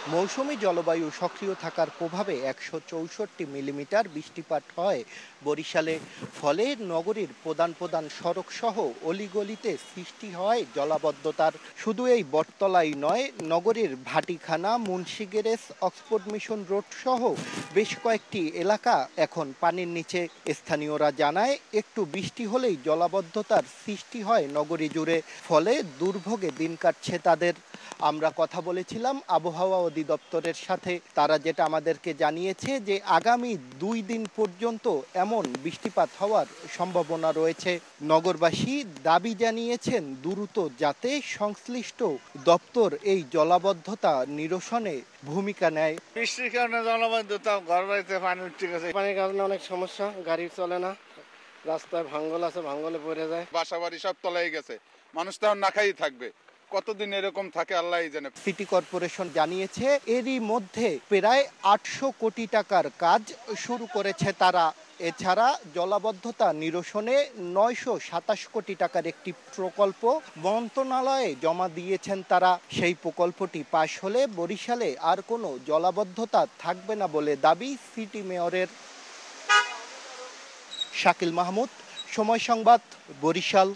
মৌসুমী জলবায়ু সক্রিয় থাকার প্রভাবে ১৬৪ মিলিমিটার বৃষ্টিপাত হয় বরিশালে। ফলে নগরীর প্রধান প্রধান সড়ক সহ অলিগলিতে সৃষ্টি হয় জলাবদ্ধতার। শুধু এই বটতলাই নয়, নগরীর ভাটিখানা, Munshi garage, Oxford mission road সহ বেশ কয়েকটি এলাকা এখন পানির নিচে। স্থানীয়রা জানায়, একটু বৃষ্টি হলেই জলাবদ্ধতার সৃষ্টি হয় নগরী জুড়ে। ফলে দুর্ভোগে দিন কাটছে তাদের। আমরা কথা বলেছিলাম আবহাওয়া অধিদপ্তরের সাথে। তারা যেটা আমাদেরকে জানিয়েছে যে আগামী ২ দিন পর্যন্ত এমন বৃষ্টিপাত হওয়ার সম্ভাবনা রয়েছে। নগরবাসী দাবি জানিয়েছেন দ্রুত যাতে সংশ্লিষ্ট দপ্তর এই জলাবদ্ধতা নিরসনে ভূমিকা নেয়। বৃষ্টির কারণে জলাবদ্ধতা, ঘর বাড়িতে পানি উঠে গেছে। পানির কারণে অনেক সমস্যা, গাড়ি চলে না, রাস্তায় ভাঙ্গল আছে, ভাঙ্গলে পড়ে যায়। বাসা বাড়ি সব তলায় গেছে, মানুষ তো না খাই থাকবে। কতদিন এরকম থাকে আল্লাহই জানে। সিটি কর্পোরেশন জানিয়েছে এরই মধ্যে প্রায় ৮০০ কোটি টাকার কাজ শুরু করেছে তারা। এছাড়া জলাবদ্ধতা নিরসনে ৯২৭ কোটি টাকার একটি প্রকল্প মন্ত্রণালয়ে জমা দিয়েছেন তারা। সেই প্রকল্পটি পাশ হলে বরিশালে আর কোনো জলাবদ্ধতা থাকবে না বলে দাবি সিটি মেয়রের। শাকিল মাহমুদ, সময় সংবাদ, বরিশাল।